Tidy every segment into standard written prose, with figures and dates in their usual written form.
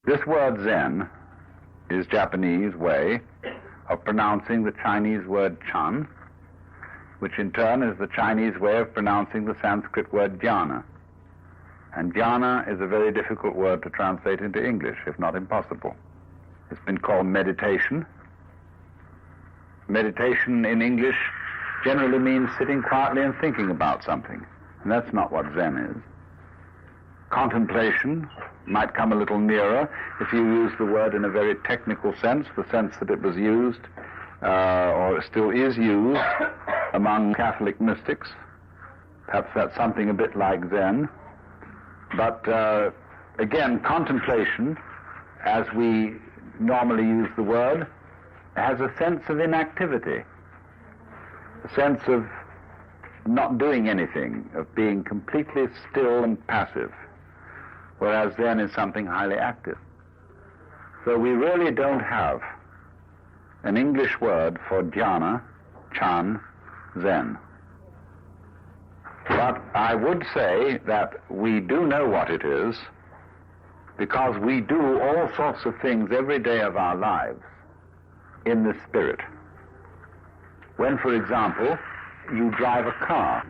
This word Zen is Japanese way of pronouncing the Chinese word Chan, which in turn is the Chinese way of pronouncing the Sanskrit word jhana. And jhana is a very difficult word to translate into English, if not impossible. It's been called meditation. Meditation in English generally means sitting quietly and thinking about something, and that's not what Zen is. Contemplation might come a little nearer if you use the word in a very technical sense, the sense that it was used, or still is used, among Catholic mystics. Perhaps that's something a bit like Zen. But again, contemplation, as we normally use the word, has a sense of inactivity, a sense of not doing anything, of being completely still and passive, whereas Zen is something highly active. So we really don't have an English word for jhana, Chan, Zen. But I would say that we do know what it is because we do all sorts of things every day of our lives in this spirit. When, for example, you drive a car,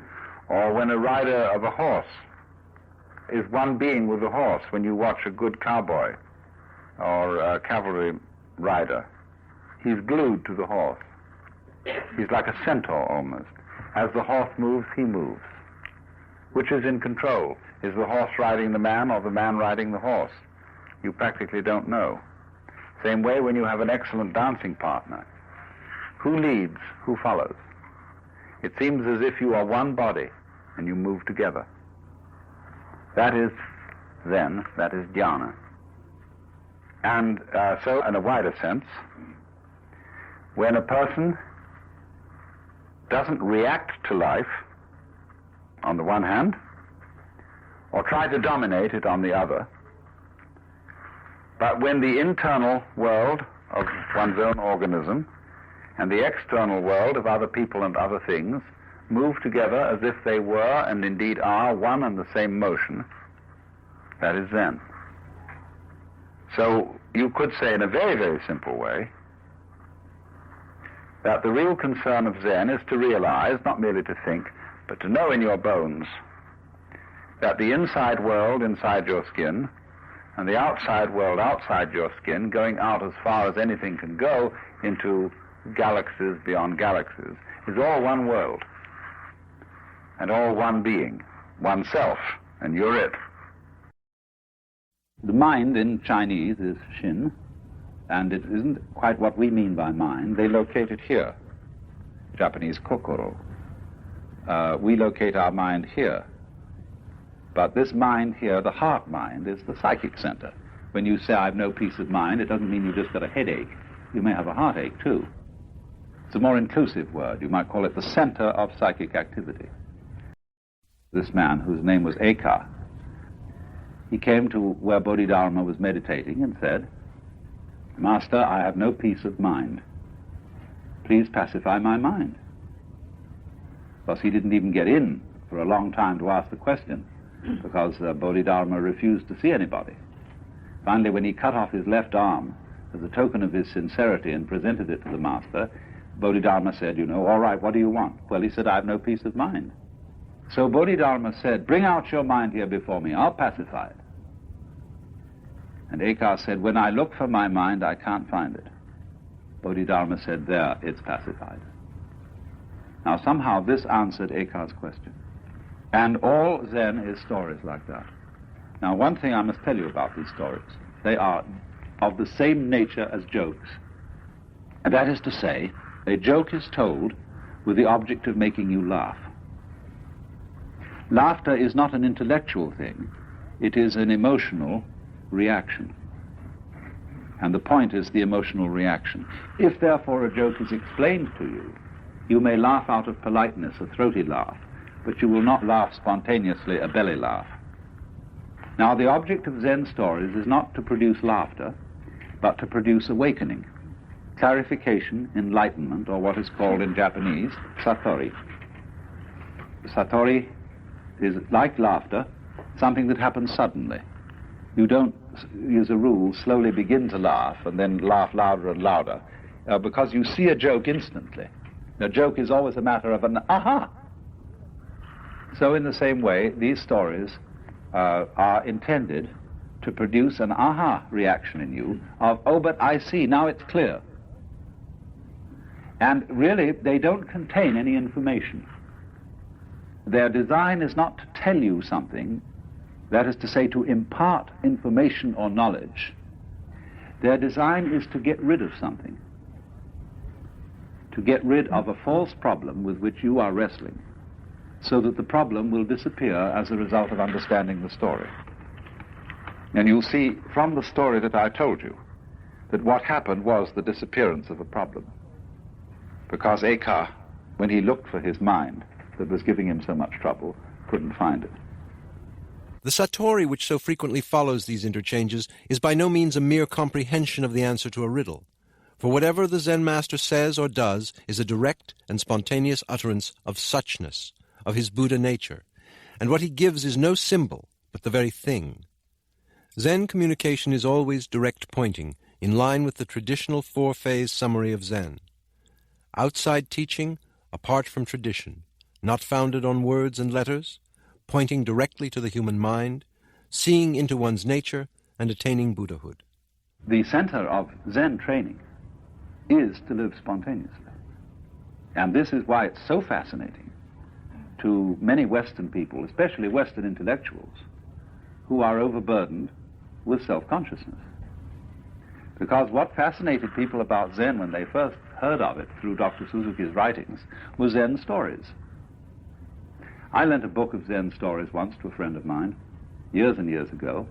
or when a rider of a horse is one being with the horse, when you watch a good cowboy or a cavalry rider, he's glued to the horse. He's like a centaur almost. As the horse moves, he moves. Which is in control? Is the horse riding the man or the man riding the horse? You practically don't know. Same way when you have an excellent dancing partner. Who leads? Who follows? It seems as if you are one body and you move together. That is Zen, that is jhana. And so, in a wider sense, when a person doesn't react to life, on the one hand, or try to dominate it on the other, but when the internal world of one's own organism and the external world of other people and other things move together as if they were and indeed are one and the same motion, that is Zen. So you could say in a very, very simple way that the real concern of Zen is to realize, not merely to think, but to know in your bones that the inside world inside your skin and the outside world outside your skin, going out as far as anything can go into galaxies beyond galaxies, is all one world and all one being, oneself, and you're it. The mind in Chinese is Shin, and it isn't quite what we mean by mind. They locate it here, Japanese kokoro. We locate our mind here. But this mind here, the heart mind, is the psychic center. When you say, I have no peace of mind, it doesn't mean you just got a headache. You may have a heartache, too. It's a more inclusive word. You might call it the center of psychic activity. This man, whose name was Eka, he came to where Bodhidharma was meditating and said, Master, I have no peace of mind. Please pacify my mind. Because he didn't even get in for a long time to ask the question, because Bodhidharma refused to see anybody. Finally, when he cut off his left arm as a token of his sincerity and presented it to the master, Bodhidharma said, all right, what do you want? Well, he said, I have no peace of mind. So Bodhidharma said, bring out your mind here before me, I'll pacify it. And Eka said, when I look for my mind, I can't find it. Bodhidharma said, there, it's pacified. Now, somehow this answered Eka's question. And all Zen is stories like that. Now, one thing I must tell you about these stories. They are of the same nature as jokes. And that is to say, a joke is told with the object of making you laugh. Laughter is not an intellectual thing. It is an emotional reaction. And the point is the emotional reaction. If, therefore, a joke is explained to you, you may laugh out of politeness, a throaty laugh, but you will not laugh spontaneously, a belly laugh. Now, the object of Zen stories is not to produce laughter, but to produce awakening, clarification, enlightenment, or what is called in Japanese, satori. Satori is, like laughter, something that happens suddenly. You don't, as a rule, slowly begin to laugh and then laugh louder and louder, because you see a joke instantly. A joke is always a matter of an aha. So in the same way, these stories are intended to produce an aha reaction in you of, oh, but I see, now it's clear. And really, they don't contain any information. Their design is not to tell you something, that is to say, to impart information or knowledge. Their design is to get rid of something, to get rid of a false problem with which you are wrestling, so that the problem will disappear as a result of understanding the story. And you'll see from the story that I told you that what happened was the disappearance of a problem. Because Eka, when he looked for his mind that was giving him so much trouble, couldn't find it. The satori which so frequently follows these interchanges is by no means a mere comprehension of the answer to a riddle, for whatever the Zen master says or does is a direct and spontaneous utterance of suchness, of his Buddha nature, and what he gives is no symbol, but the very thing. Zen communication is always direct pointing, in line with the traditional four-phase summary of Zen. Outside teaching, apart from tradition, not founded on words and letters, pointing directly to the human mind, seeing into one's nature, and attaining Buddhahood. The center of Zen training is to live spontaneously. And this is why it's so fascinating to many Western people, especially Western intellectuals, who are overburdened with self-consciousness. Because what fascinated people about Zen when they first heard of it through Dr. Suzuki's writings was Zen stories. I lent a book of Zen stories once to a friend of mine, years and years ago,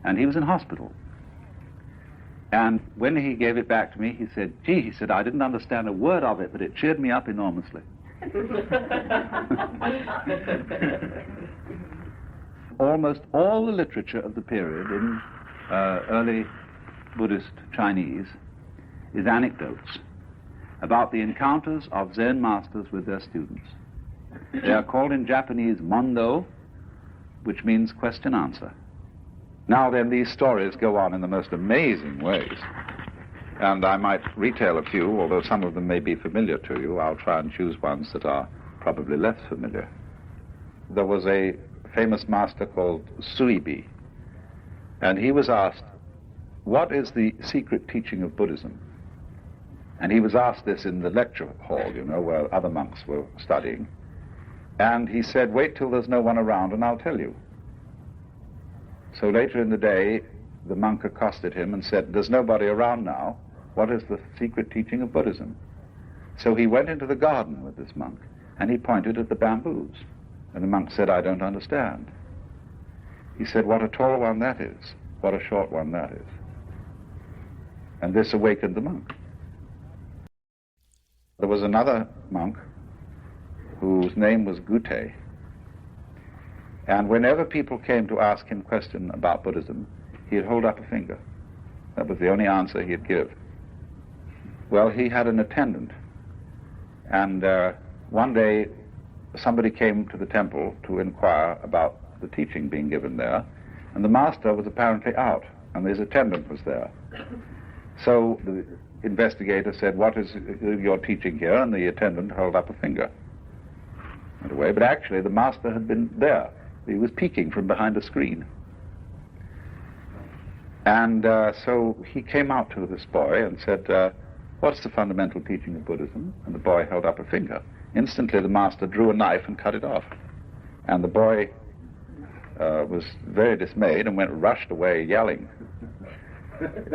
and he was in hospital. And when he gave it back to me, he said, gee, he said, I didn't understand a word of it, but it cheered me up enormously. Almost all the literature of the period in early Buddhist Chinese is anecdotes about the encounters of Zen masters with their students. They are called in Japanese mondo, which means question-answer. Now then, these stories go on in the most amazing ways, and I might retail a few, although some of them may be familiar to you. I'll try and choose ones that are probably less familiar. There was a famous master called Suibi, and he was asked, what is the secret teaching of Buddhism? And he was asked this in the lecture hall, you know, where other monks were studying. And he said, wait till there's no one around and I'll tell you. So later in the day, the monk accosted him and said, there's nobody around now. What is the secret teaching of Buddhism? So he went into the garden with this monk and he pointed at the bamboos. And the monk said, I don't understand. He said, what a tall one that is, what a short one that is. And this awakened the monk. There was another monk whose name was Gute, and whenever people came to ask him questions about Buddhism, he'd hold up a finger. That was the only answer he'd give. Well, he had an attendant, and one day somebody came to the temple to inquire about the teaching being given there, and the master was apparently out, and his attendant was there. So the investigator said, what is your teaching here? And the attendant held up a finger. Went away, but actually the master had been there. He was peeking from behind a screen. And so he came out to this boy and said, what's the fundamental teaching of Buddhism? And the boy held up a finger. Instantly the master drew a knife and cut it off. And the boy was very dismayed and rushed away yelling.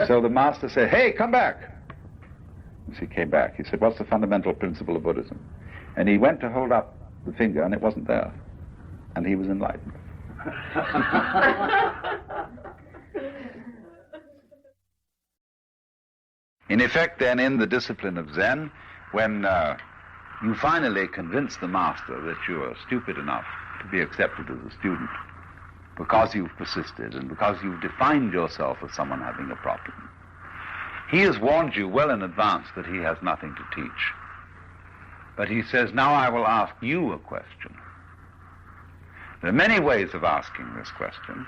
So the master said, hey, come back. As he came back, he said, what's the fundamental principle of Buddhism? And he went to hold up the finger, and it wasn't there. And he was enlightened. In effect, then, in the discipline of Zen, when you finally convince the master that you are stupid enough to be accepted as a student, because you've persisted and because you've defined yourself as someone having a problem, he has warned you well in advance that he has nothing to teach. But he says, now I will ask you a question. There are many ways of asking this question.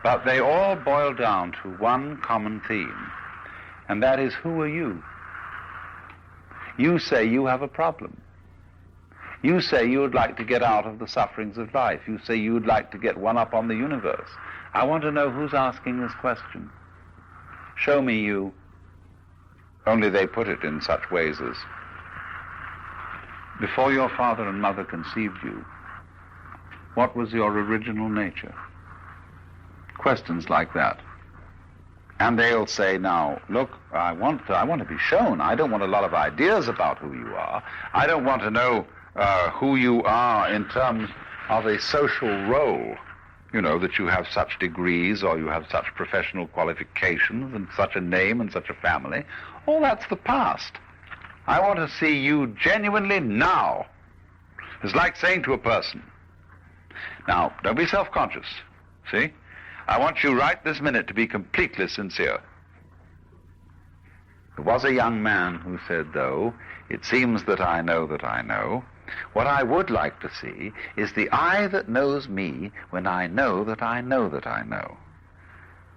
But they all boil down to one common theme, and that is, who are you? You say you have a problem. You say you would like to get out of the sufferings of life. You say you would like to get one up on the universe. I want to know who's asking this question. Show me you. Only they put it in such ways as, before your father and mother conceived you, what was your original nature? Questions like that. And they'll say, now, look, I want to be shown. I don't want a lot of ideas about who you are. I don't want to know who you are in terms of a social role, you know, that you have such degrees or you have such professional qualifications and such a name and such a family. All that's the past. I want to see you genuinely now. It's like saying to a person, now, don't be self-conscious, see? I want you right this minute to be completely sincere. There was a young man who said, though, it seems that I know that I know. What I would like to see is the I that knows me when I know that I know that I know.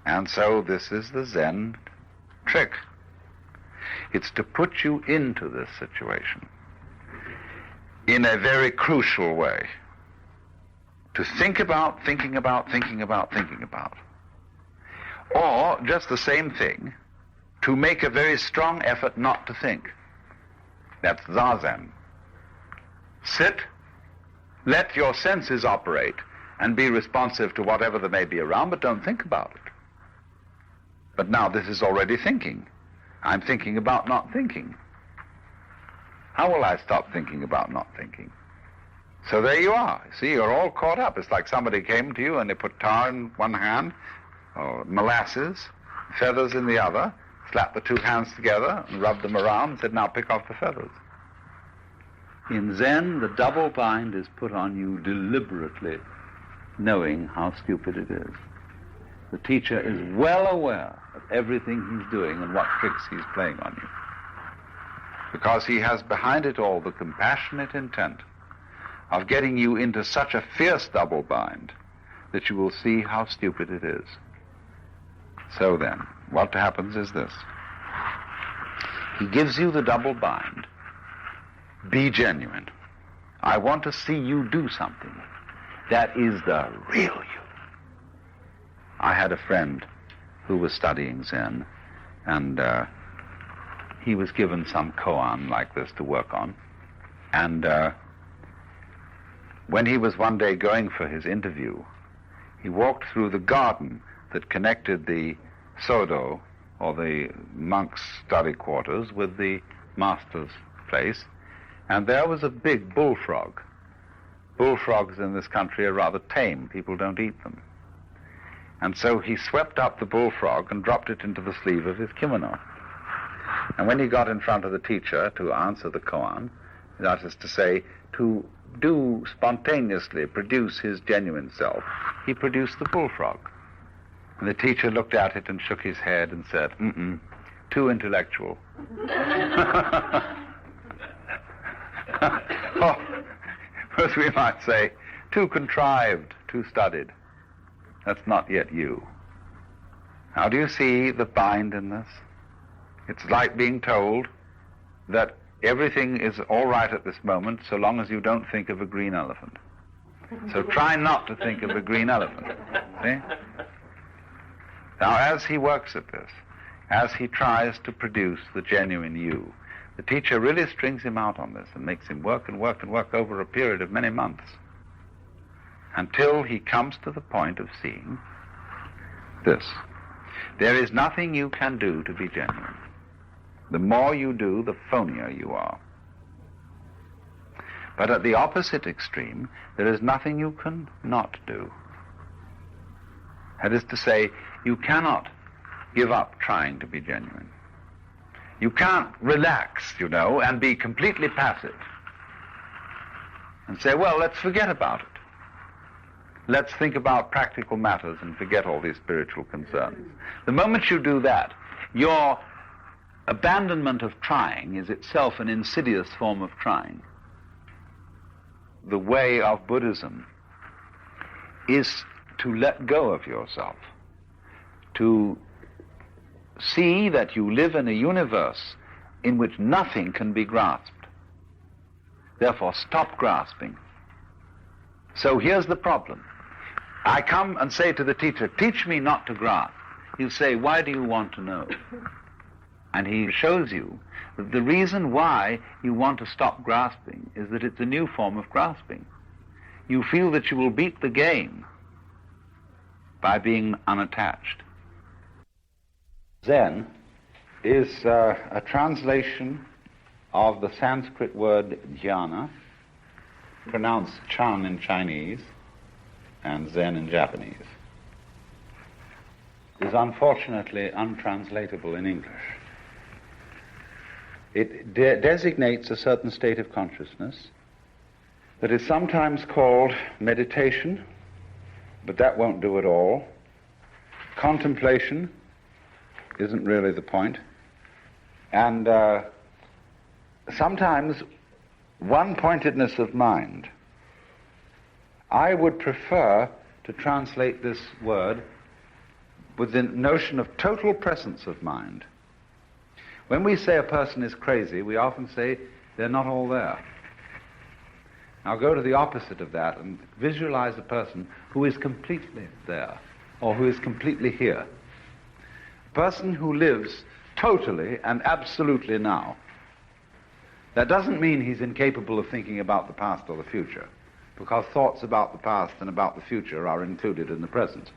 And so this is the Zen trick. It's to put you into this situation in a very crucial way. To think about, thinking about, thinking about, thinking about. Or, just the same thing, to make a very strong effort not to think. That's Zazen. Sit, let your senses operate, and be responsive to whatever there may be around, but don't think about it. But now this is already thinking. I'm thinking about not thinking. How will I stop thinking about not thinking? So there you are. See, you're all caught up. It's like somebody came to you and they put tar in one hand, or molasses, feathers in the other, slapped the two hands together and rubbed them around and said, now pick off the feathers. In Zen, the double bind is put on you deliberately, knowing how stupid it is. The teacher is well aware of everything he's doing and what tricks he's playing on you, because he has behind it all the compassionate intent of getting you into such a fierce double bind that you will see how stupid it is. So then, what happens is this. He gives you the double bind. Be genuine. I want to see you do something that is the real you. I had a friend who was studying Zen, and he was given some koan like this to work on. And when he was one day going for his interview, he walked through the garden that connected the sodo, or the monks' study quarters, with the master's place, and there was a big bullfrog. Bullfrogs in this country are rather tame. People don't eat them. And so he swept up the bullfrog and dropped it into the sleeve of his kimono. And when he got in front of the teacher to answer the koan, that is to say, to do spontaneously produce his genuine self, he produced the bullfrog. And the teacher looked at it and shook his head and said, too intellectual. Or, as we might say, too contrived, too studied. That's not yet you. Now, do you see the bind in this? It's like being told that everything is all right at this moment so long as you don't think of a green elephant. So try not to think of a green elephant. See? Now, as he works at this, as he tries to produce the genuine you, the teacher really strings him out on this and makes him work and work and work over a period of many months until he comes to the point of seeing this. There is nothing you can do to be genuine. The more you do, the phonier you are. But at the opposite extreme, there is nothing you can not do. That is to say, you cannot give up trying to be genuine. You can't relax, you know, and be completely passive and say, well, let's forget about it. Let's think about practical matters and forget all these spiritual concerns. The moment you do that, your abandonment of trying is itself an insidious form of trying. The way of Buddhism is to let go of yourself, to see that you live in a universe in which nothing can be grasped. Therefore, stop grasping. So here's the problem. I come and say to the teacher, teach me not to grasp. He'll say, why do you want to know? And he shows you that the reason why you want to stop grasping is that it's a new form of grasping. You feel that you will beat the game by being unattached. Zen is a translation of the Sanskrit word jhana, pronounced Chan in Chinese and Zen in Japanese. It is unfortunately untranslatable in English. It designates a certain state of consciousness that is sometimes called meditation, but that won't do it all. Contemplation isn't really the point. And sometimes one-pointedness of mind. I would prefer to translate this word with the notion of total presence of mind. When we say a person is crazy, we often say they're not all there. Now go to the opposite of that and visualize a person who is completely there, or who is completely here. A person who lives totally and absolutely now. That doesn't mean he's incapable of thinking about the past or the future, because thoughts about the past and about the future are included in the present.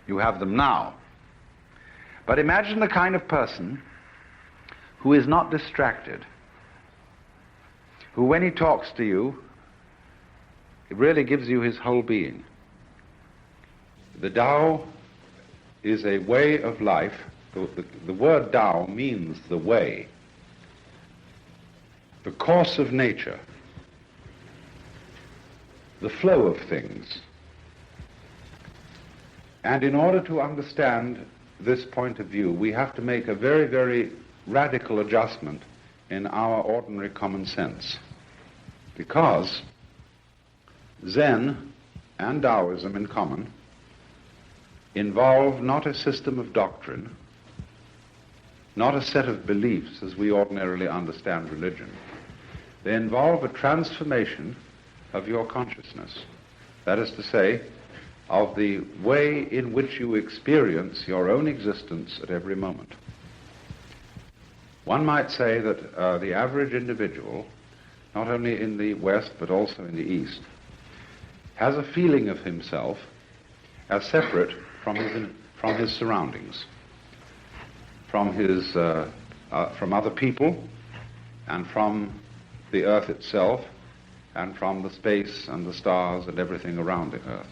You have them now. But imagine the kind of person who is not distracted, who when he talks to you, it really gives you his whole being. The Tao is a way of life. The word Tao means the way, the course of nature, the flow of things. And in order to understand this point of view, we have to make a very, very radical adjustment in our ordinary common sense. Because Zen and Taoism in common involve not a system of doctrine, not a set of beliefs as we ordinarily understand religion. They involve a transformation of your consciousness. That is to say, of the way in which you experience your own existence at every moment. One might say that the average individual, not only in the West but also in the East, has a feeling of himself as separate from his surroundings, from other people, and from the earth itself, and from the space and the stars and everything around the earth.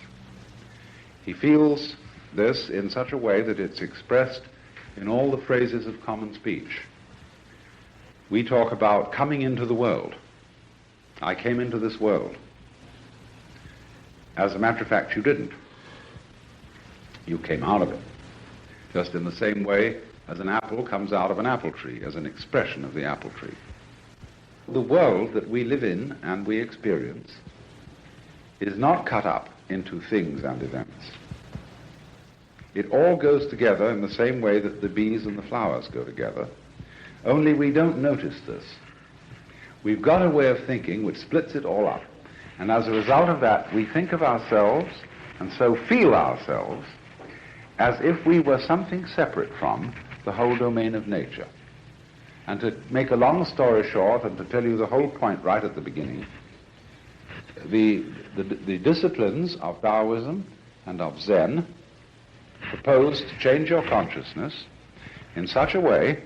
He feels this in such a way that it's expressed in all the phrases of common speech. We talk about coming into the world. I came into this world. As a matter of fact, you didn't. You came out of it. Just in the same way as an apple comes out of an apple tree, as an expression of the apple tree. The world that we live in and we experience is not cut up into things and events. It all goes together in the same way that the bees and the flowers go together, only we don't notice this. We've got a way of thinking which splits it all up, and as a result of that, we think of ourselves, and so feel ourselves, as if we were something separate from the whole domain of nature. And to make a long story short, and to tell you the whole point right at the beginning, the disciplines of Taoism and of Zen propose to change your consciousness in such a way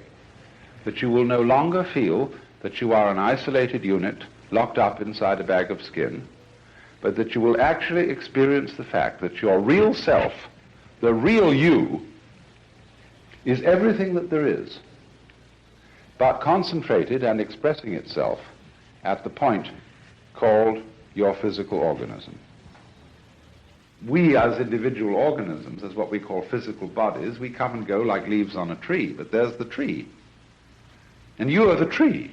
that you will no longer feel that you are an isolated unit locked up inside a bag of skin, but that you will actually experience the fact that your real self, the real you, is everything that there is, but concentrated and expressing itself at the point called your physical organism. We as individual organisms, as what we call physical bodies, we come and go like leaves on a tree, but there's the tree. And you are the tree.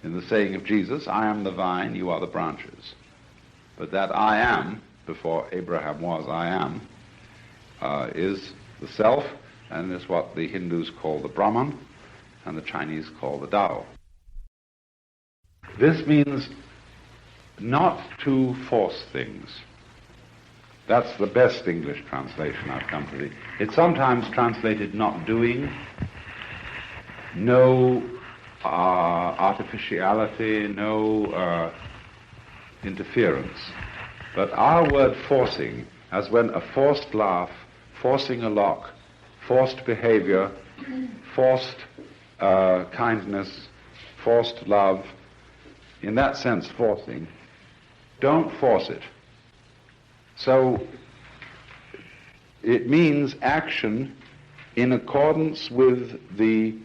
In the saying of Jesus, I am the vine, you are the branches. But that I am before Abraham was, I am, is the self, and is what the Hindus call the Brahman and the Chinese call the Tao. This means not to force things. That's the best English translation I've come to. It's sometimes translated not doing, no artificiality, no interference. But our word forcing, as when a forced laugh, forcing a lock, forced behavior, forced kindness, forced love, in that sense forcing, don't force it. So it means action in accordance with the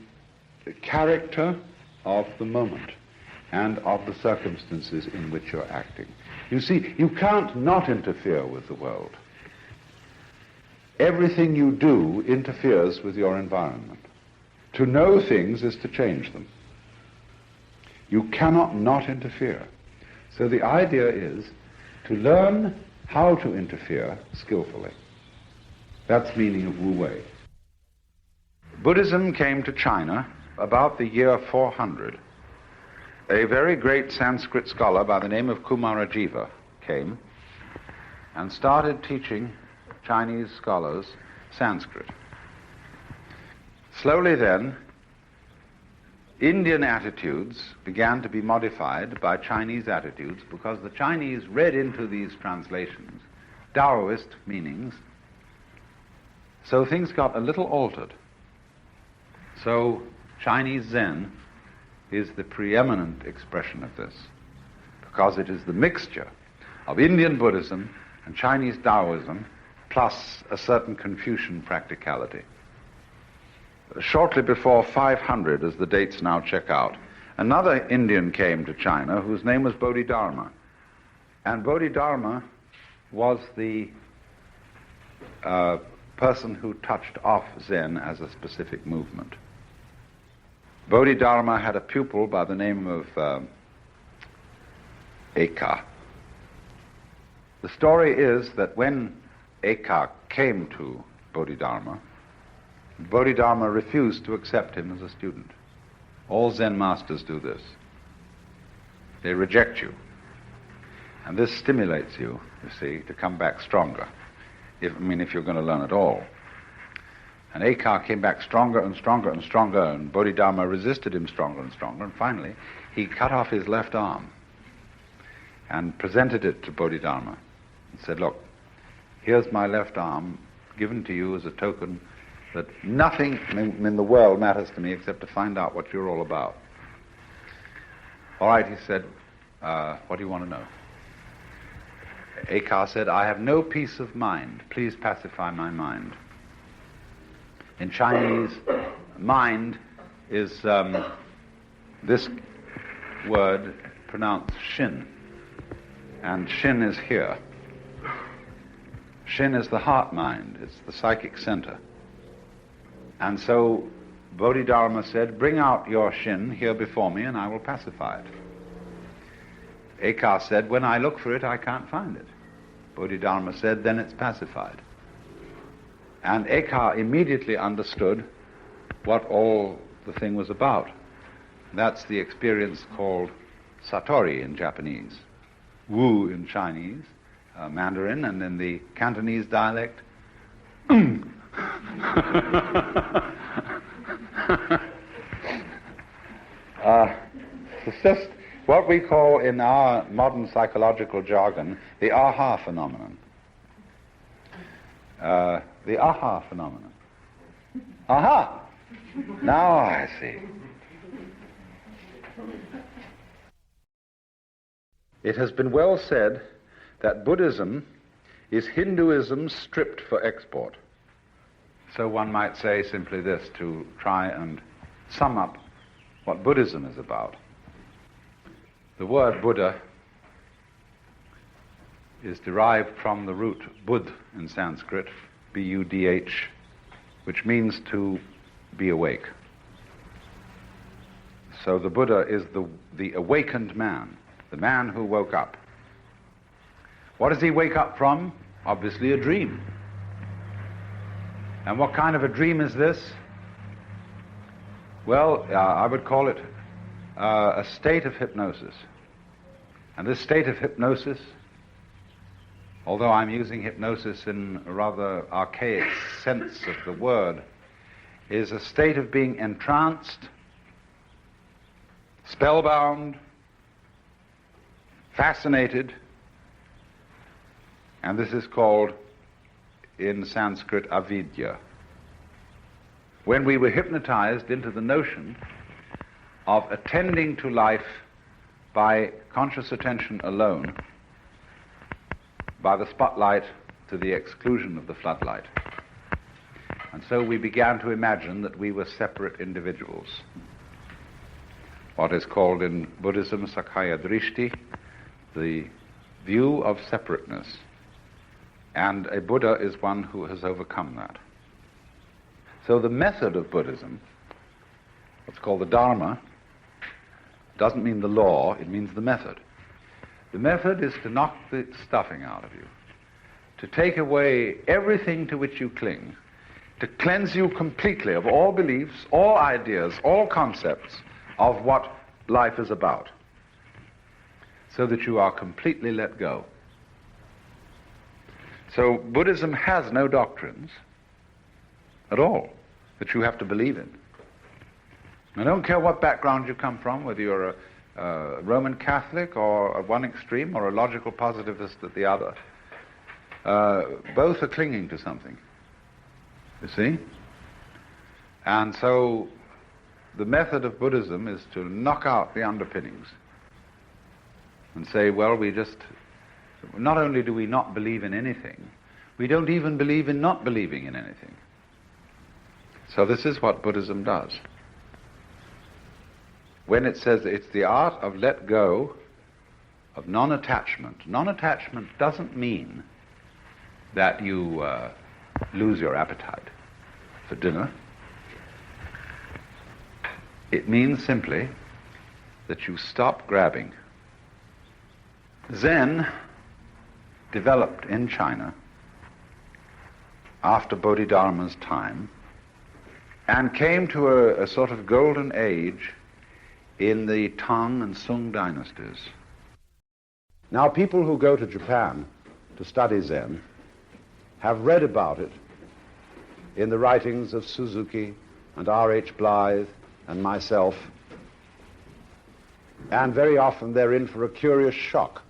character of the moment and of the circumstances in which you're acting. You see, you can't not interfere with the world. Everything you do interferes with your environment. To know things is to change them. You cannot not interfere. So the idea is to learn how to interfere skillfully. That's the meaning of Wu Wei. Buddhism came to China about the year 400. A very great Sanskrit scholar by the name of Kumarajiva came and started teaching Chinese scholars Sanskrit. Slowly then, Indian attitudes began to be modified by Chinese attitudes because the Chinese read into these translations Taoist meanings, so things got a little altered. So Chinese Zen is the preeminent expression of this because it is the mixture of Indian Buddhism and Chinese Taoism plus a certain Confucian practicality. Shortly before 500, as the dates now check out, another Indian came to China whose name was Bodhidharma. And Bodhidharma was the person who touched off Zen as a specific movement. Bodhidharma had a pupil by the name of Eka. The story is that when Eka came to Bodhidharma, Bodhidharma refused to accept him as a student. All Zen masters do this. They reject you. And this stimulates you, you see, to come back stronger. If you're going to learn at all. And Eka came back stronger and stronger and stronger, and Bodhidharma resisted him stronger and stronger, and finally he cut off his left arm and presented it to Bodhidharma and said, look, here's my left arm given to you as a token that nothing in the world matters to me except to find out what you're all about. All right, he said, what do you want to know? Eka said, I have no peace of mind. Please pacify my mind. In Chinese, mind is this word pronounced shin. And shin is here. Shin is the heart mind. It's the psychic center. And so Bodhidharma said, bring out your shin here before me and I will pacify it. Eka said, when I look for it, I can't find it. Bodhidharma said, then it's pacified. And Eka immediately understood what all the thing was about. That's the experience called Satori in Japanese, Wu in Chinese, Mandarin, and in the Cantonese dialect, it's just what we call in our modern psychological jargon the aha phenomenon. The aha phenomenon. Aha! Now I see. It has been well said that Buddhism is Hinduism stripped for export. So one might say simply this to try and sum up what Buddhism is about. The word Buddha is derived from the root Budh in Sanskrit, B-U-D-H, which means to be awake. So the Buddha is the awakened man, the man who woke up. What does he wake up from? Obviously a dream. And what kind of a dream is this? Well, I would call it a state of hypnosis. And this state of hypnosis, although I'm using hypnosis in a rather archaic sense of the word, is a state of being entranced, spellbound, fascinated, and this is called, in Sanskrit, avidya. When we were hypnotized into the notion of attending to life by conscious attention alone, by the spotlight to the exclusion of the floodlight. And so we began to imagine that we were separate individuals. What is called in Buddhism Sakkaya Drishti, the view of separateness. And a Buddha is one who has overcome that. So the method of Buddhism, what's called the Dharma, doesn't mean the law, it means the method. The method is to knock the stuffing out of you, to take away everything to which you cling, to cleanse you completely of all beliefs, all ideas, all concepts of what life is about, so that you are completely let go. So Buddhism has no doctrines at all that you have to believe in. I don't care what background you come from, whether you're a Roman Catholic or at one extreme or a logical positivist at the other. Both are clinging to something, you see? And so the method of Buddhism is to knock out the underpinnings and say, well, not only do we not believe in anything, we don't even believe in not believing in anything. So this is what Buddhism does. When it says it's the art of let go, of non-attachment. Non-attachment doesn't mean that you lose your appetite for dinner. It means simply that you stop grabbing. Zen developed in China after Bodhidharma's time and came to a sort of golden age in the Tang and Sung dynasties. Now, people who go to Japan to study Zen have read about it in the writings of Suzuki and R.H. Blythe and myself, and very often they're in for a curious shock.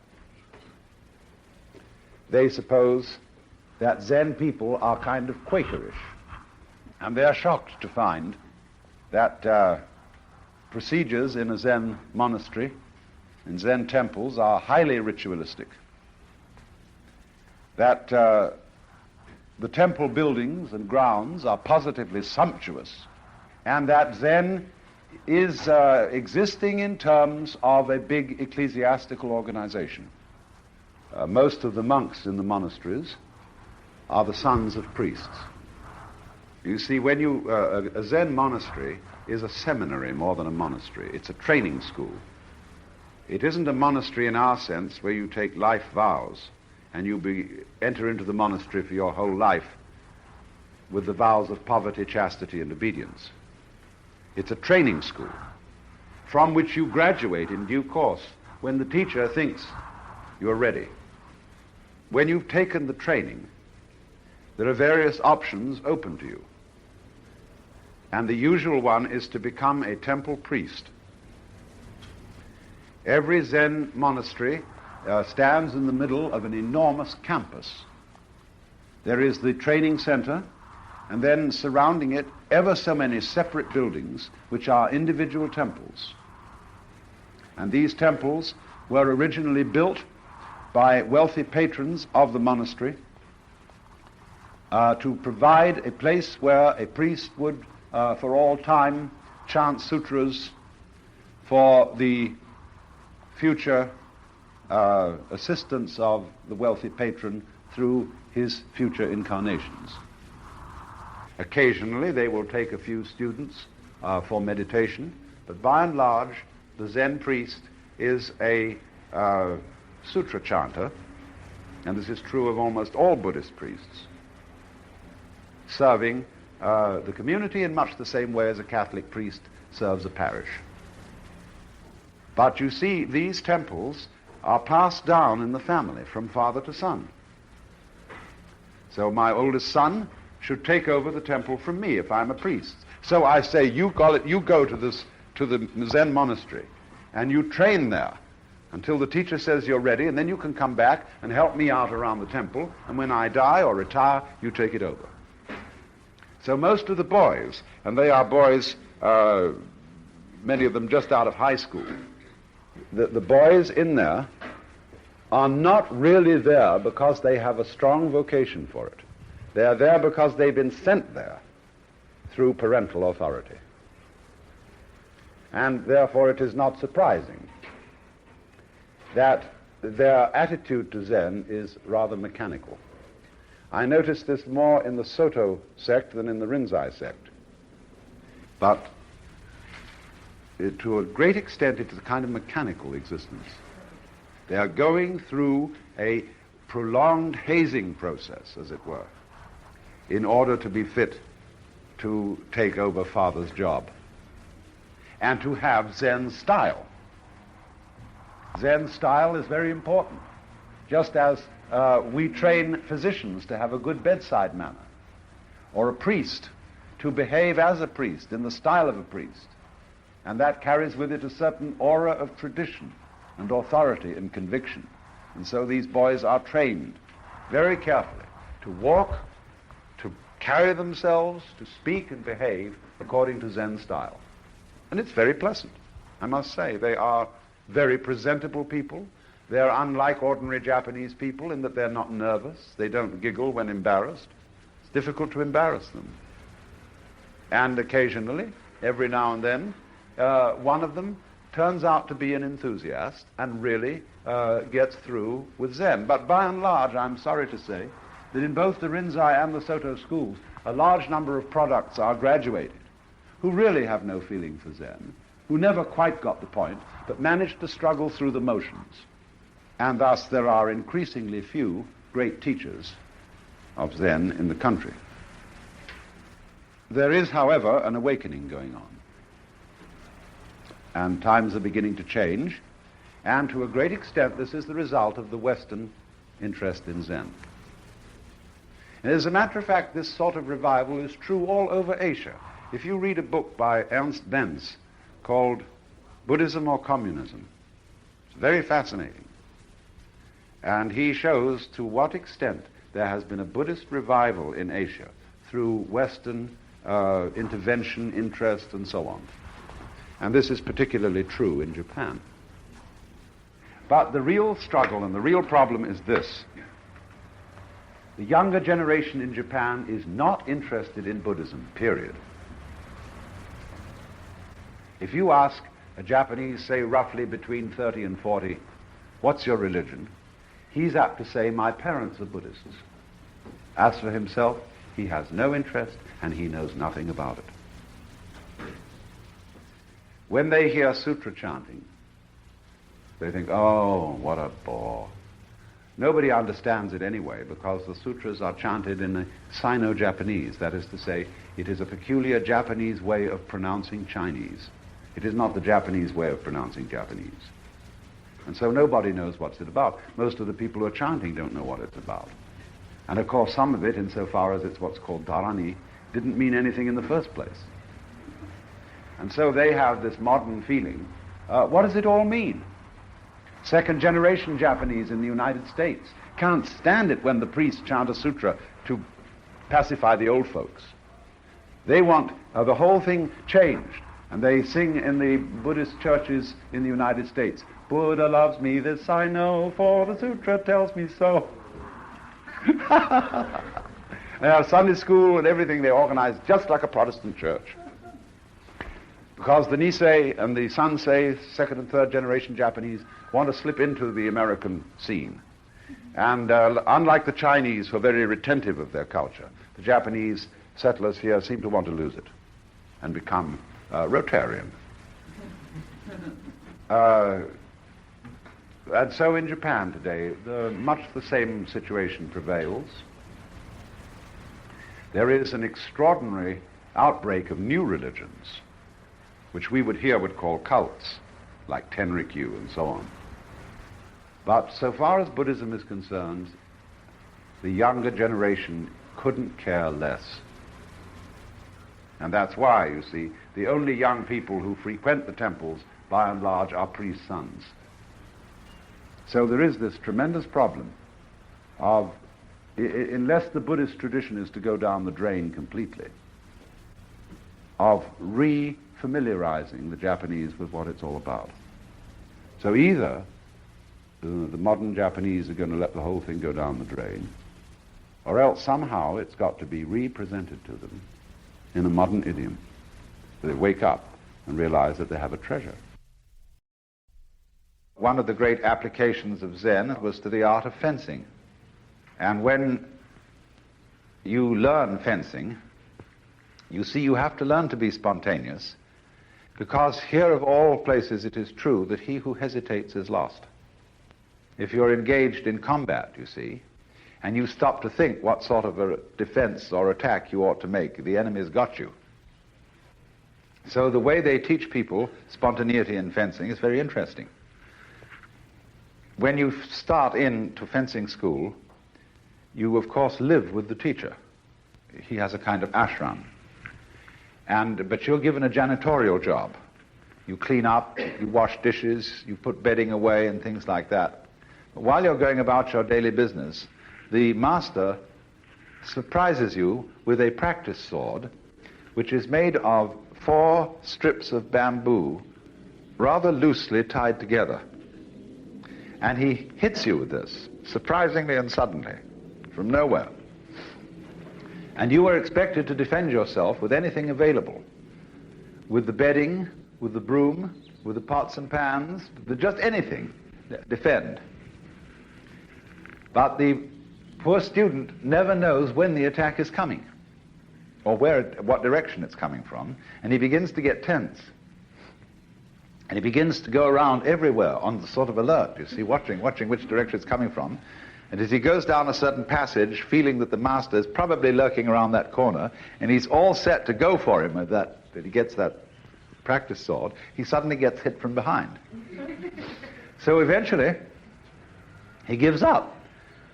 They suppose that Zen people are kind of Quakerish, and they're shocked to find that procedures in a Zen monastery, in Zen temples, are highly ritualistic. That the temple buildings and grounds are positively sumptuous, and that Zen is existing in terms of a big ecclesiastical organization. Most of the monks in the monasteries are the sons of priests. You see, when a Zen monastery is a seminary more than a monastery. It's a training school. It isn't a monastery in our sense where you take life vows and you enter into the monastery for your whole life with the vows of poverty, chastity, and obedience. It's a training school from which you graduate in due course when the teacher thinks you're ready. When you've taken the training, there are various options open to you. And the usual one is to become a temple priest. Every Zen monastery stands in the middle of an enormous campus. There is the training center, and then surrounding it ever so many separate buildings which are individual temples. And these temples were originally built by wealthy patrons of the monastery to provide a place where a priest would for all time chant sutras for the future assistance of the wealthy patron through his future incarnations. Occasionally they will take a few students for meditation, but by and large the Zen priest is a sutra chanter and this is true of almost all Buddhist priests, serving the community in much the same way as a Catholic priest serves a parish. But you see, these temples are passed down in the family from father to son. So my oldest son should take over the temple from me if I'm a priest. So I say, you go to the Zen monastery and you train there until the teacher says you're ready, and then you can come back and help me out around the temple, and when I die or retire, you take it over. So most of the boys, and they are boys, many of them just out of high school, the boys in there are not really there because they have a strong vocation for it. They are there because they've been sent there through parental authority. And therefore it is not surprising that their attitude to Zen is rather mechanical. I notice this more in the Soto sect than in the Rinzai sect. But to a great extent it is a kind of mechanical existence. They are going through a prolonged hazing process, as it were, in order to be fit to take over father's job and to have Zen style. Zen style is very important, just as we train physicians to have a good bedside manner, or a priest to behave as a priest, in the style of a priest. And that carries with it a certain aura of tradition and authority and conviction. And so these boys are trained very carefully to walk, to carry themselves, to speak and behave according to Zen style. And it's very pleasant, I must say. They are very presentable people. They're unlike ordinary Japanese people in that they're not nervous. They don't giggle when embarrassed. It's difficult to embarrass them. And occasionally, every now and then, one of them turns out to be an enthusiast and really gets through with Zen. But by and large, I'm sorry to say that in both the Rinzai and the Soto schools, a large number of products are graduated who really have no feeling for Zen, who never quite got the point, but managed to struggle through the motions. And thus there are increasingly few great teachers of Zen in the country. There is, however, an awakening going on. And times are beginning to change, and to a great extent this is the result of the Western interest in Zen. And as a matter of fact, this sort of revival is true all over Asia. If you read a book by Ernst Benz called Buddhism or Communism, it's very fascinating. And he shows to what extent there has been a Buddhist revival in Asia through Western intervention, interest, and so on. And this is particularly true in Japan. But the real struggle and the real problem is this. The younger generation in Japan is not interested in Buddhism, period. If you ask a Japanese, say roughly between 30 and 40, what's your religion? He's apt to say, my parents are Buddhists. As for himself, he has no interest and he knows nothing about it. When they hear sutra chanting, they think, oh, what a bore. Nobody understands it anyway because the sutras are chanted in a Sino-Japanese. That is to say, it is a peculiar Japanese way of pronouncing Chinese. It is not the Japanese way of pronouncing Japanese. And so nobody knows what's it about. Most of the people who are chanting don't know what it's about. And of course some of it, insofar as it's what's called dharani, didn't mean anything in the first place. And so they have this modern feeling. What does it all mean? Second generation Japanese in the United States can't stand it when the priests chant a sutra to pacify the old folks. They want the whole thing changed. And they sing in the Buddhist churches in the United States, Buddha loves me, this I know, for the sutra tells me so. They have Sunday school and everything they organize just like a Protestant church. Because the Nisei and the Sansei, second and third generation Japanese, want to slip into the American scene. And unlike the Chinese, who are very retentive of their culture, the Japanese settlers here seem to want to lose it and become Rotarian. And so in Japan today, much the same situation prevails. There is an extraordinary outbreak of new religions, which we would call cults, like Tenrikyu and so on. But so far as Buddhism is concerned, the younger generation couldn't care less. And that's why, you see, the only young people who frequent the temples, by and large, are priests' sons. So there is this tremendous problem of, unless the Buddhist tradition is to go down the drain completely, of re-familiarizing the Japanese with what it's all about. So either the modern Japanese are going to let the whole thing go down the drain, or else somehow it's got to be re-presented to them in a modern idiom. They wake up and realize that they have a treasure. One of the great applications of Zen was to the art of fencing. And when you learn fencing, you see you have to learn to be spontaneous, because here of all places it is true that he who hesitates is lost. If you're engaged in combat, you see, and you stop to think what sort of a defense or attack you ought to make, the enemy's got you. So the way they teach people spontaneity in fencing is very interesting. When you start into fencing school, you of course live with the teacher. He has a kind of ashram. But you're given a janitorial job. You clean up, you wash dishes, you put bedding away and things like that. But while you're going about your daily business, the master surprises you with a practice sword, which is made of 4 strips of bamboo, rather loosely tied together. And he hits you with this, surprisingly and suddenly, from nowhere. And you are expected to defend yourself with anything available, with the bedding, with the broom, with the pots and pans, with just anything, defend. But the poor student never knows when the attack is coming, or what direction it's coming from, and he begins to get tense. And he begins to go around everywhere on the sort of alert, you see, watching which direction it's coming from. And as he goes down a certain passage, feeling that the master is probably lurking around that corner, and he's all set to go for him, that he gets that practice sword, he suddenly gets hit from behind. So eventually, he gives up.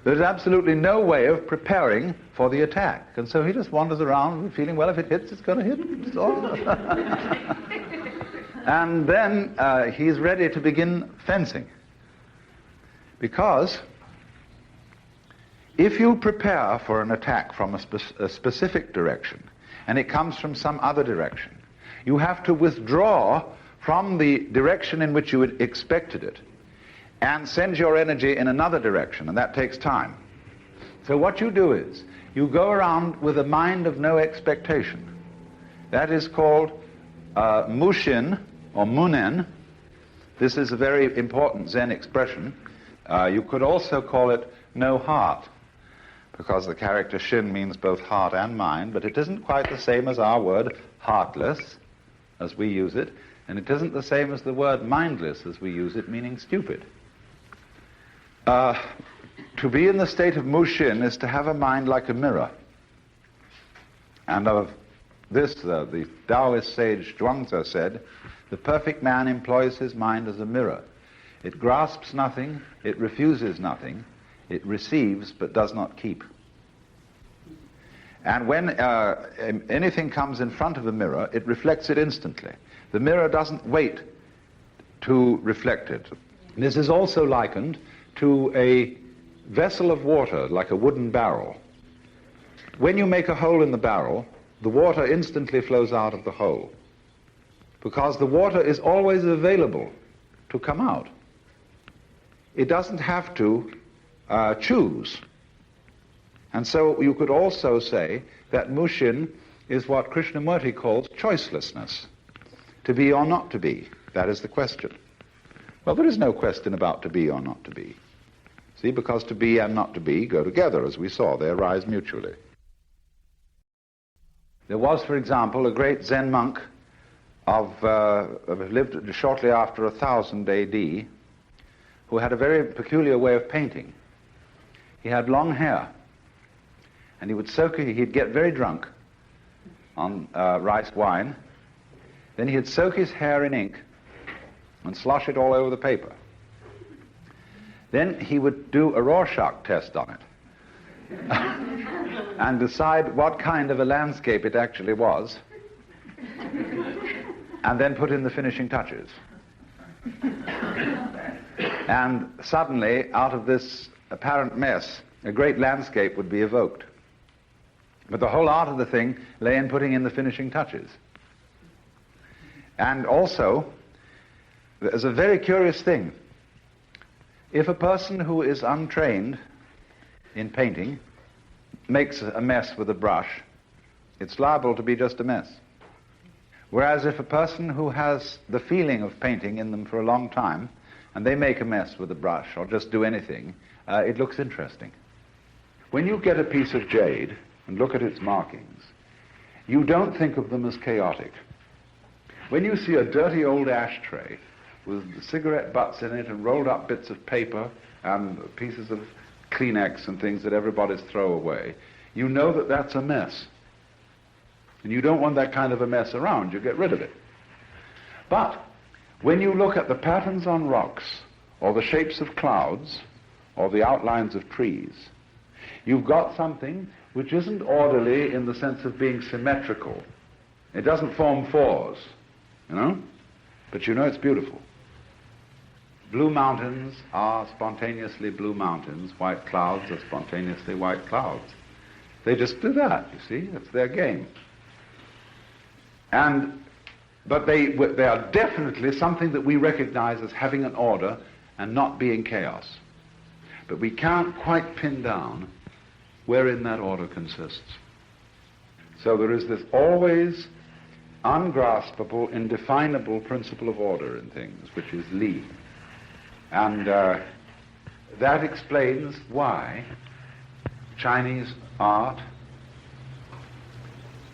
There's absolutely no way of preparing for the attack. And so he just wanders around feeling, well, if it hits, it's going to hit. So. And then he's ready to begin fencing. Because if you prepare for an attack from a specific direction, and it comes from some other direction, you have to withdraw from the direction in which you had expected it, and send your energy in another direction, and that takes time. So what you do is, you go around with a mind of no expectation. That is called mushin, or munen. This is a very important Zen expression. You could also call it no heart, because the character shin means both heart and mind, but it isn't quite the same as our word heartless, as we use it, and it isn't the same as the word mindless as we use it, meaning stupid. To be in the state of mushin is to have a mind like a mirror. And of this, the Taoist sage Zhuangzi said, the perfect man employs his mind as a mirror. It grasps nothing, it refuses nothing, it receives but does not keep. And when anything comes in front of a mirror, it reflects it instantly. The mirror doesn't wait to reflect it. This is also likened to a vessel of water, like a wooden barrel. When you make a hole in the barrel, the water instantly flows out of the hole, because the water is always available to come out. It doesn't have to choose. And so you could also say that mushin is what Krishnamurti calls choicelessness. To be or not to be, that is the question. Well, there is no question about to be or not to be. See, because to be and not to be go together, as we saw. They arise mutually. There was, for example, a great Zen monk lived shortly after 1000 AD, who had a very peculiar way of painting. He had long hair, and he would he'd get very drunk on rice wine. Then he'd soak his hair in ink and slosh it all over the paper. Then he would do a Rorschach test on it and decide what kind of a landscape it actually was, and then put in the finishing touches. And suddenly, out of this apparent mess, a great landscape would be evoked. But the whole art of the thing lay in putting in the finishing touches. And also, there's a very curious thing. If a person who is untrained in painting makes a mess with a brush, it's liable to be just a mess. Whereas if a person who has the feeling of painting in them for a long time, and they make a mess with a brush or just do anything, it looks interesting. When you get a piece of jade and look at its markings, you don't think of them as chaotic. When you see a dirty old ashtray with cigarette butts in it and rolled up bits of paper and pieces of Kleenex and things that everybody's throw away, you know that that's a mess. And you don't want that kind of a mess around. You get rid of it. But when you look at the patterns on rocks, or the shapes of clouds, or the outlines of trees, you've got something which isn't orderly in the sense of being symmetrical. It doesn't form fours, you know? But you know it's beautiful. Blue mountains are spontaneously blue mountains. White clouds are spontaneously white clouds. They just do that, you see. It's their game. But they are definitely something that we recognize as having an order and not being chaos. But we can't quite pin down wherein that order consists. So there is this always ungraspable, indefinable principle of order in things, which is Li. And that explains why Chinese art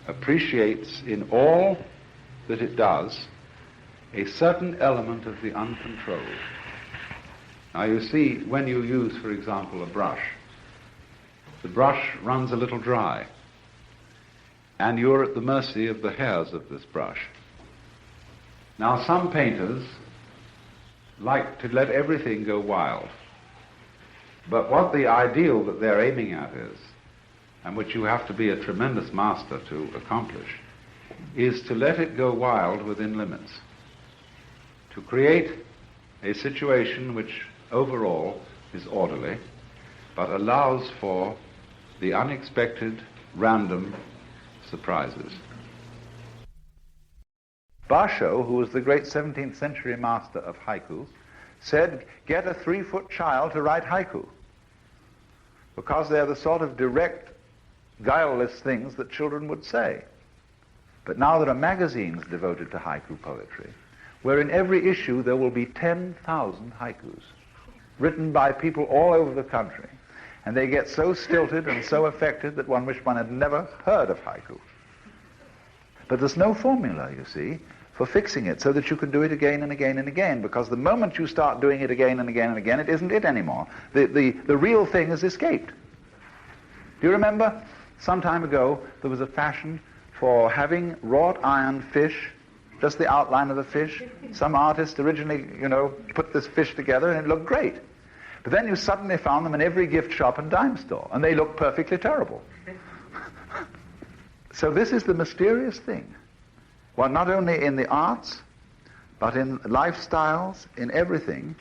appreciates in all that it does a certain element of the uncontrolled. Now you see, when you use, for example, a brush, the brush runs a little dry, and you're at the mercy of the hairs of this brush. Now some painters like to let everything go wild, but what the ideal that they're aiming at is, and which you have to be a tremendous master to accomplish, is to let it go wild within limits, to create a situation which overall is orderly, but allows for the unexpected, random surprises. Basho, who was the great 17th century master of haiku, said, get a 3-foot child to write haiku, because they're the sort of direct, guileless things that children would say. But now there are magazines devoted to haiku poetry, where in every issue there will be 10,000 haikus, written by people all over the country. And they get so stilted and so affected that one wished one had never heard of haiku. But there's no formula, you see, for fixing it so that you can do it again and again and again, because the moment you start doing it again and again and again, it isn't it anymore. The real thing has escaped. Do you remember? Some time ago, there was a fashion for having wrought iron fish, just the outline of the fish. Some artist originally, put this fish together and it looked great. But then you suddenly found them in every gift shop and dime store, and they looked perfectly terrible. So this is the mysterious thing. Well, not only in the arts, but in lifestyles, in everything.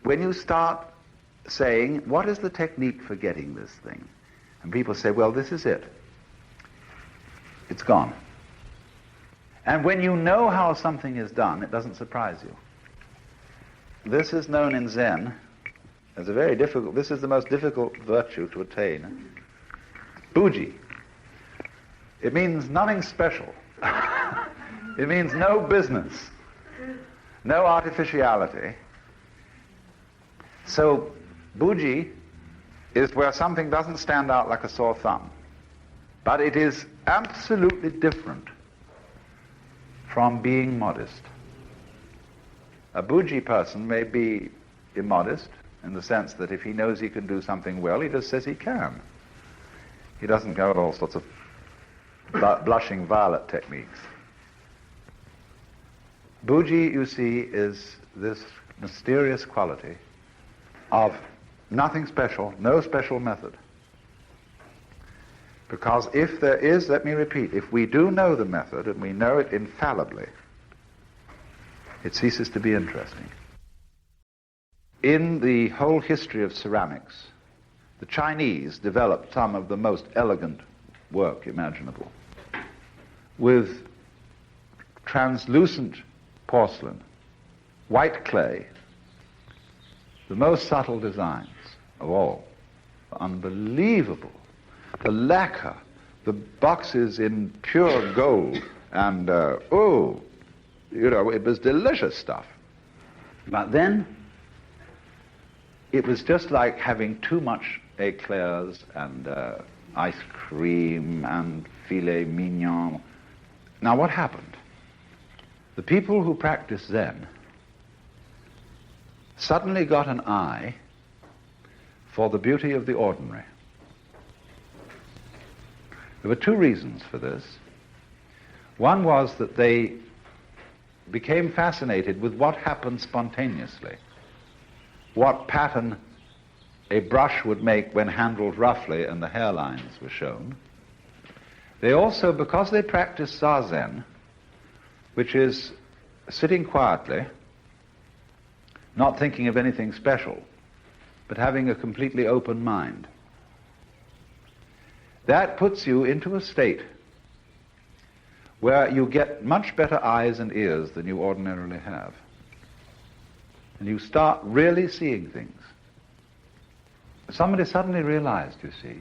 When you start saying, what is the technique for getting this thing? And people say, well, this is it. It's gone. And when you know how something is done, it doesn't surprise you. This is known in Zen as this is the most difficult virtue to attain. Buji. It means nothing special. It means no business, no artificiality. So buji is where something doesn't stand out like a sore thumb, but it is absolutely different from being modest. A buji person may be immodest in the sense that if he knows he can do something well, he just says he can. He doesn't go at all sorts of blushing violet techniques. Buji, you see, is this mysterious quality of nothing special, no special method. Because if there is, let me repeat, if we do know the method and we know it infallibly, it ceases to be interesting. In the whole history of ceramics, the Chinese developed some of the most elegant work imaginable, with translucent porcelain, white clay, the most subtle designs of all. Unbelievable. The lacquer, the boxes in pure gold, and it was delicious stuff. But then, it was just like having too much eclairs and ice cream and filet mignon. Now what happened? The people who practiced Zen suddenly got an eye for the beauty of the ordinary. There were two reasons for this. One was that they became fascinated with what happened spontaneously, what pattern a brush would make when handled roughly and the hairlines were shown. They also, because they practiced Zazen, which is sitting quietly, not thinking of anything special, but having a completely open mind, that puts you into a state where you get much better eyes and ears than you ordinarily have. And you start really seeing things. Somebody suddenly realized, you see,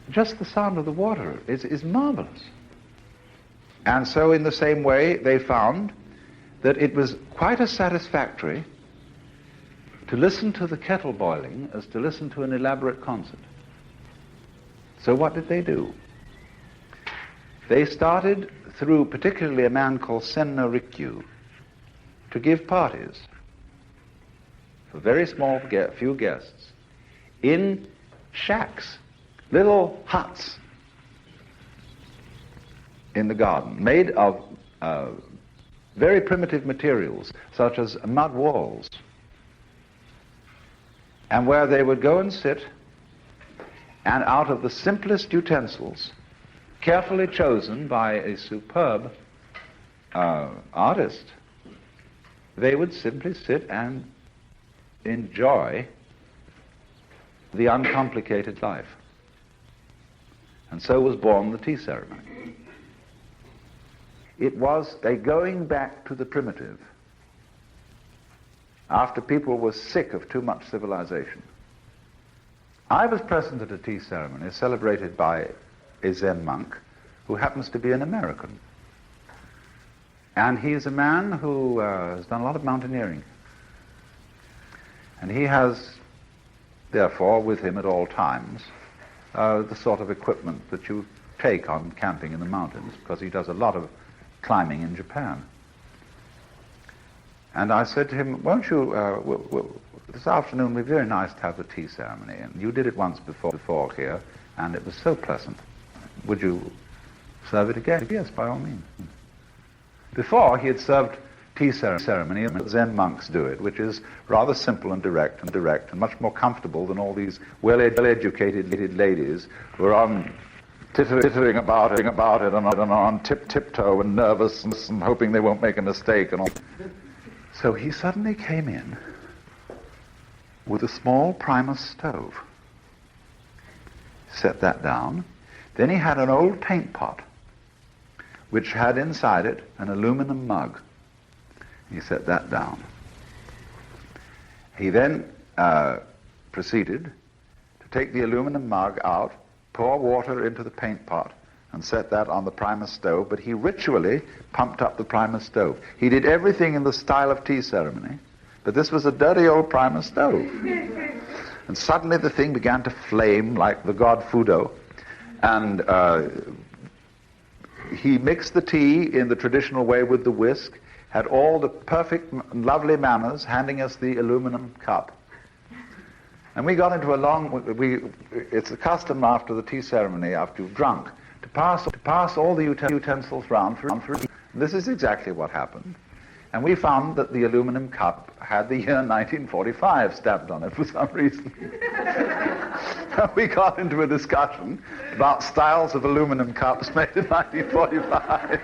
just the sound of the water is marvelous. And so in the same way, they found that it was quite as satisfactory to listen to the kettle boiling as to listen to an elaborate concert. So what did they do? They started, through particularly a man called Senno Rikyu, to give parties for very small, few guests in shacks, little huts in the garden, made of very primitive materials, such as mud walls, and where they would go and sit, and out of the simplest utensils, carefully chosen by a superb artist, they would simply sit and enjoy the uncomplicated life. And so was born the tea ceremony. It was a going back to the primitive after people were sick of too much civilization. I was present at a tea ceremony celebrated by a Zen monk who happens to be an American. And he's a man who has done a lot of mountaineering. And he has, therefore, with him at all times, the sort of equipment that you take on camping in the mountains, because he does a lot of climbing in Japan. And I said to him, won't you, this afternoon it would be very nice to have the tea ceremony, and you did it once before here, and it was so pleasant. Would you serve it again? Yes, by all means. Before, he had served tea ceremony, and Zen monks do it, which is rather simple and direct, and much more comfortable than all these well-educated ladies who are on tittering about it and on tiptoe and nervous and hoping they won't make a mistake and all. So he suddenly came in with a small Primus stove. Set that down. Then he had an old paint pot which had inside it an aluminum mug. He set that down. He then proceeded to take the aluminum mug out, pour water into the paint pot, and set that on the Primus stove, but he ritually pumped up the Primus stove. He did everything in the style of tea ceremony, but this was a dirty old Primus stove. And suddenly the thing began to flame like the god Fudo, and he mixed the tea in the traditional way with the whisk, had all the perfect, lovely manners, handing us the aluminum cup. And we got into a long, it's a custom after the tea ceremony, after you've drunk, to pass all the utensils round for this is exactly what happened. And we found that the aluminum cup had the year 1945 stamped on it for some reason. We got into a discussion about styles of aluminum cups made in 1945.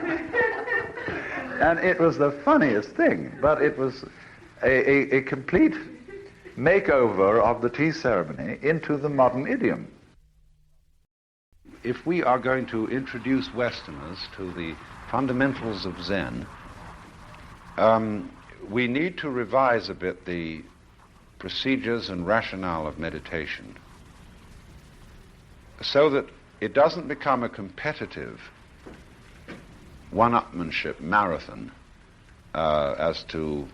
And it was the funniest thing, but it was a complete makeover of the tea ceremony into the modern idiom. If we are going to introduce Westerners to the fundamentals of Zen, we need to revise a bit the procedures and rationale of meditation so that it doesn't become a competitive one-upmanship marathon as to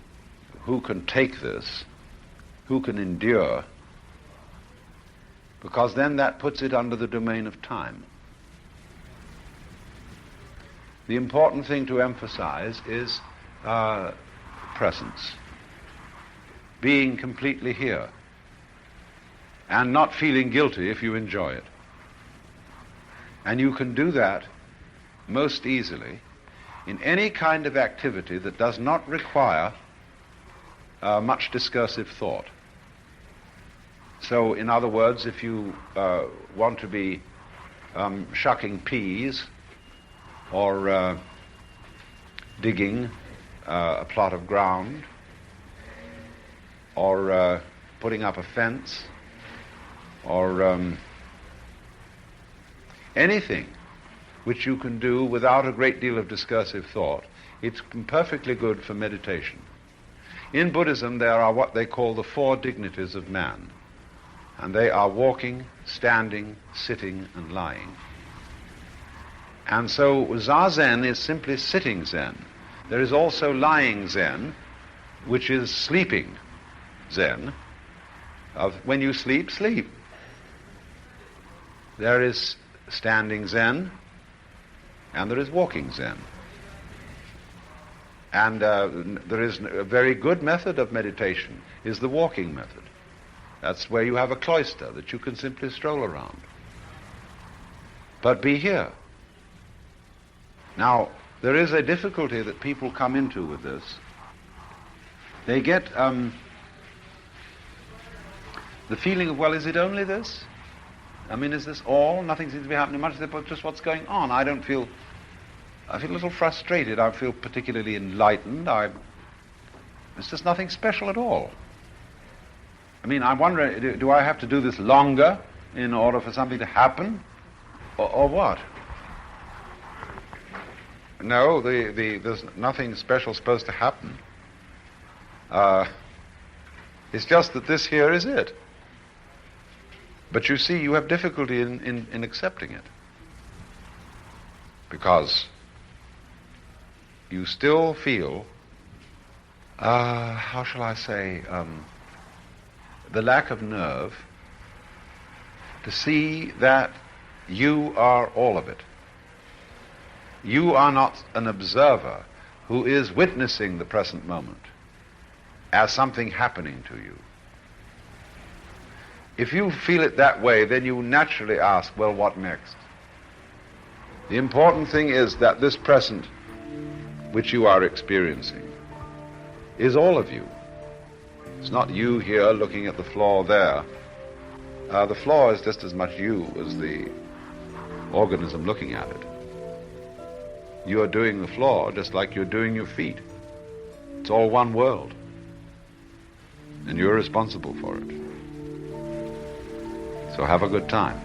who can take this, who can endure, because then that puts it under the domain of time. The important thing to emphasize is presence, being completely here, and not feeling guilty if you enjoy it. And you can do that most easily in any kind of activity that does not require much discursive thought. So, in other words, if you want to be shucking peas or digging a plot of ground or putting up a fence or anything which you can do without a great deal of discursive thought, it's perfectly good for meditation. In Buddhism, there are what they call the Four Dignities of Man, and they are walking, standing, sitting, and lying. And so Zazen is simply sitting Zen. There is also lying Zen, which is sleeping Zen. When you sleep, sleep. There is standing Zen, and there is walking Zen. And there is a very good method of meditation, is the walking method. That's where you have a cloister that you can simply stroll around. But be here. Now, there is a difficulty that people come into with this. They get the feeling of, well, is it only this? I mean, is this all? Nothing seems to be happening much, but just what's going on? I feel a little frustrated. I feel particularly enlightened. It's just nothing special at all. I mean, I wonder, do I have to do this longer in order for something to happen? Or what? No, there's nothing special supposed to happen. It's just that this here is it. But you see, you have difficulty in accepting it. Because you still feel, how shall I say, the lack of nerve to see that you are all of it. You are not an observer who is witnessing the present moment as something happening to you. If you feel it that way, then you naturally ask, well, what next? The important thing is that this present which you are experiencing is all of you. It's not you here looking at the floor there. The floor is just as much you as the organism looking at it. You are doing the floor just like you're doing your feet. It's all one world. And you're responsible for it. So have a good time.